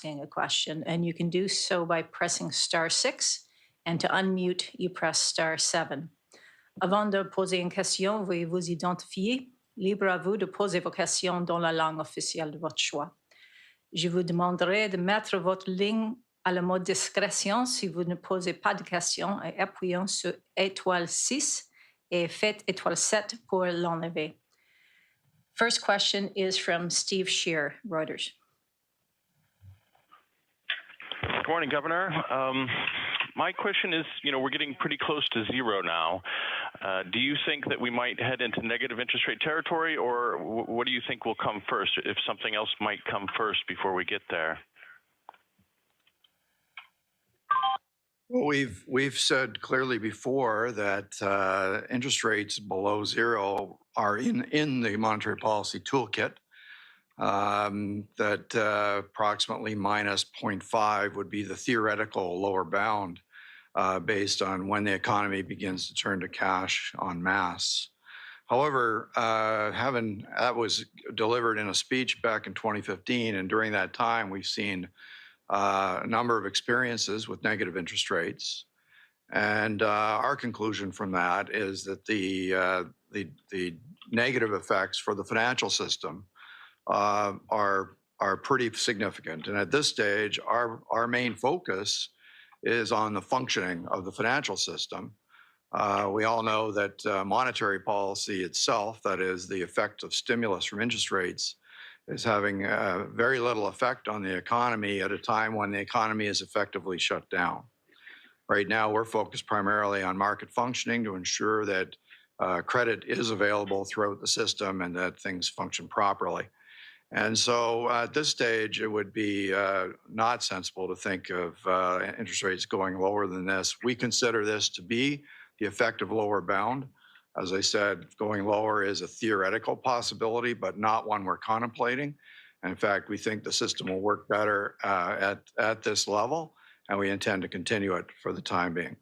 asking a question, and you can do so by pressing *6, and to unmute, you press *7. Avant de poser une question, veuillez vous identifier. Libre à vous de poser vos questions dans la langue officielle de votre choix. Je vous demanderai de mettre votre ligne à le mode discrétion si vous ne posez pas de questions et appuyant sur *6 et faites *7 pour l'enlever. First question is from Steve Scheer, Reuters. Good morning, Governor. My question is, we're getting pretty close to zero now. Do you think that we might head into negative interest rate territory, or what do you think will come first, if something else might come first before we get there? Well, we've said clearly before that interest rates below zero are in the monetary policy toolkit. That approximately minus 0.5 would be the theoretical lower bound based on when the economy begins to turn to cash en masse. However, that was delivered in a speech back in 2015, and during that time, we've seen a number of experiences with negative interest rates. And our conclusion from that is that the negative effects for the financial system are pretty significant. And at this stage, our main focus is on the functioning of the financial system. We all know that monetary policy itself, that is the effect of stimulus from interest rates, is having very little effect on the economy at a time when the economy is effectively shut down. Right now, we're focused primarily on market functioning to ensure that credit is available throughout the system and that things function properly. And so at this stage, it would be not sensible to think of interest rates going lower than this. We consider this to be the effective lower bound. As I said, going lower is a theoretical possibility, but not one we're contemplating. And in fact, we think the system will work better at this level, and we intend to continue it for the time being.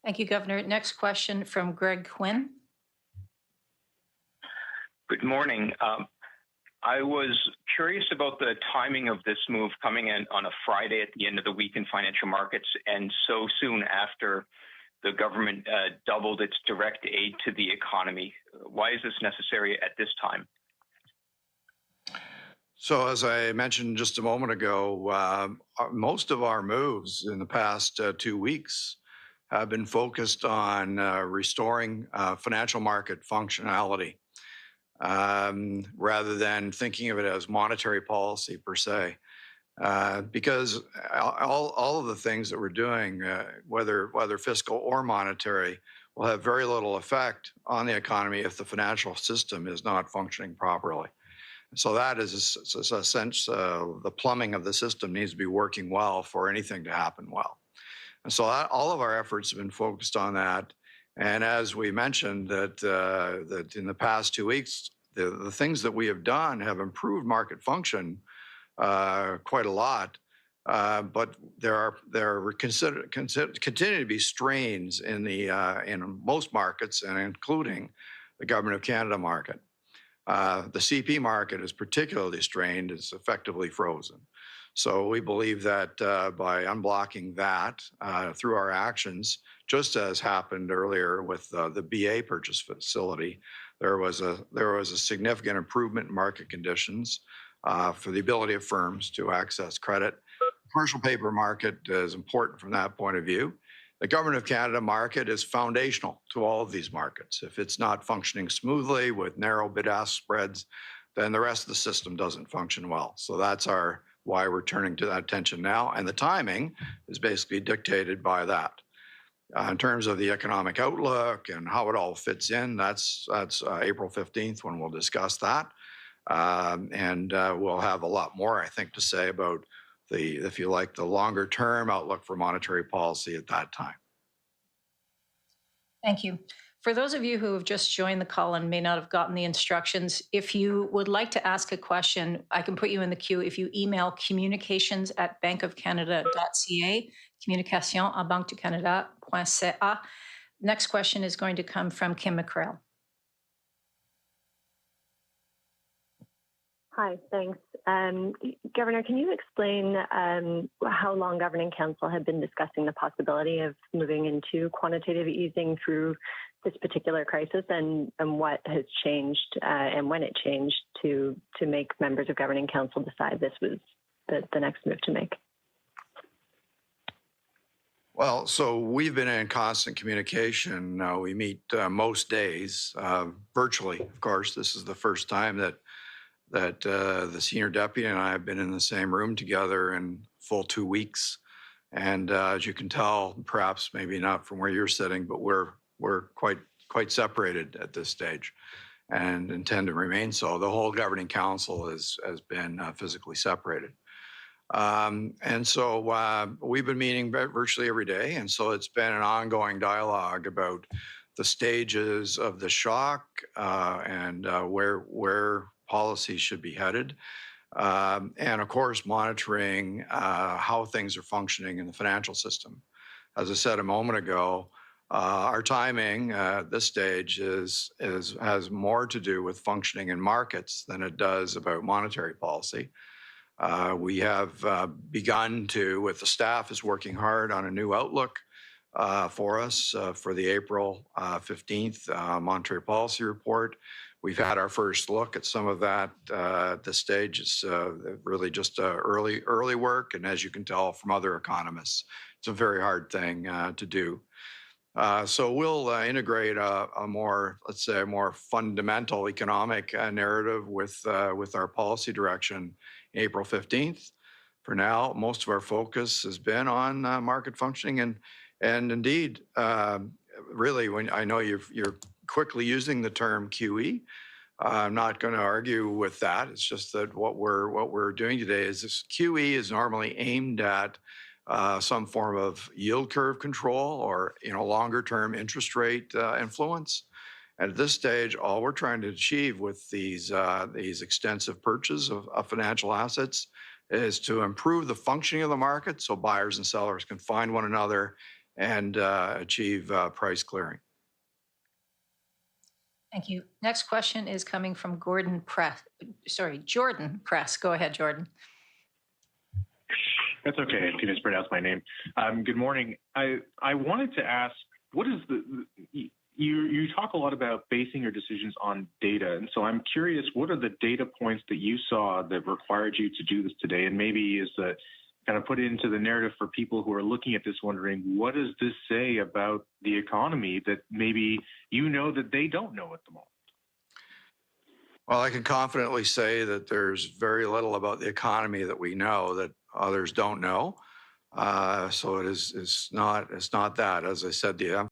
Thank you, Governor. Next question from Greg Quinn. Good morning. I was curious about the timing of this move coming in on a Friday at the end of the week in financial markets, and so soon after the government doubled its direct aid to the economy. Why is this necessary at this time? So as I mentioned just a moment ago, most of our moves in the past 2 weeks have been focused on restoring financial market functionality rather than thinking of it as monetary policy per se. Because all of the things that we're doing, whether fiscal or monetary, will have very little effect on the economy if the financial system is not functioning properly. So that is a sense the plumbing of the system needs to be working well for anything to happen well. And so all of our efforts have been focused on that. And as we mentioned, that in the past 2 weeks, the things that we have done have improved market function quite a lot. But there continue to be strains in most markets, and including the Government of Canada market. The CP market is particularly strained; it's effectively frozen. So we believe that by unblocking that through our actions, just as happened earlier with the BA purchase facility, there was a significant improvement in market conditions for the ability of firms to access credit. The commercial paper market is important from that point of view. The Government of Canada market is foundational to all of these markets. If it's not functioning smoothly with narrow bid-ask spreads, then the rest of the system doesn't function well. So that's why we're turning to that attention now. And the timing is basically dictated by that. In terms of the economic outlook and how it all fits in, that's April 15th when we'll discuss that. And we'll have a lot more, I think, to say about if you like, the longer term outlook for monetary policy at that time. Thank you. For those of you who have just joined the call and may not have gotten the instructions, if you would like to ask a question, I can put you in the queue if you email communications@bankofcanada.ca, communication@banqueducanada.ca. Next question is going to come from Kim McCrail. Hi, thanks. Governor, can you explain how long Governing Council had been discussing the possibility of moving into quantitative easing through this particular crisis, and what has changed and when it changed to make members of Governing Council decide this was the next move to make? Well, so we've been in constant communication. We meet most days, virtually, of course. This is the first time that the senior deputy and I have been in the same room together in full 2 weeks. And as you can tell, perhaps maybe not from where you're sitting, but we're quite separated at this stage and intend to remain so. The whole governing council has been physically separated. And so we've been meeting virtually every day. And so it's been an ongoing dialogue about the stages of the shock and where policy should be headed. And of course, monitoring how things are functioning in the financial system. As I said a moment ago, our timing at this stage has more to do with functioning in markets than it does about monetary policy. We have begun to, with the staff is working hard on a new outlook for us for the April 15th monetary policy report. We've had our first look at some of that at this stage. It's really just early work. And as you can tell from other economists, it's a very hard thing to do. So we'll integrate a more, let's say, a more fundamental economic narrative with our policy direction April 15th. For now, most of our focus has been on market functioning, and indeed, really, when I know you're quickly using the term QE, I'm not going to argue with that. It's just that what we're doing today is this QE is normally aimed at some form of yield curve control or longer term interest rate influence. And at this stage, all we're trying to achieve with these extensive purchases of financial assets is to improve the functioning of the market so buyers and sellers can find one another and achieve price clearing. Thank you. Next question is coming from Jordan Press. Go ahead, Jordan. That's okay. I can mispronounce my name. Good morning. I wanted to ask, what is you talk a lot about basing your decisions on data. And so I'm curious, what are the data points that you saw that required you to do this today? And maybe is that kind of put into the narrative for people who are looking at this wondering, what does this say about the economy that maybe that they don't know at the moment? Well, I can confidently say that there's very little about the economy that we know that others don't know. So it's not that. As I said, the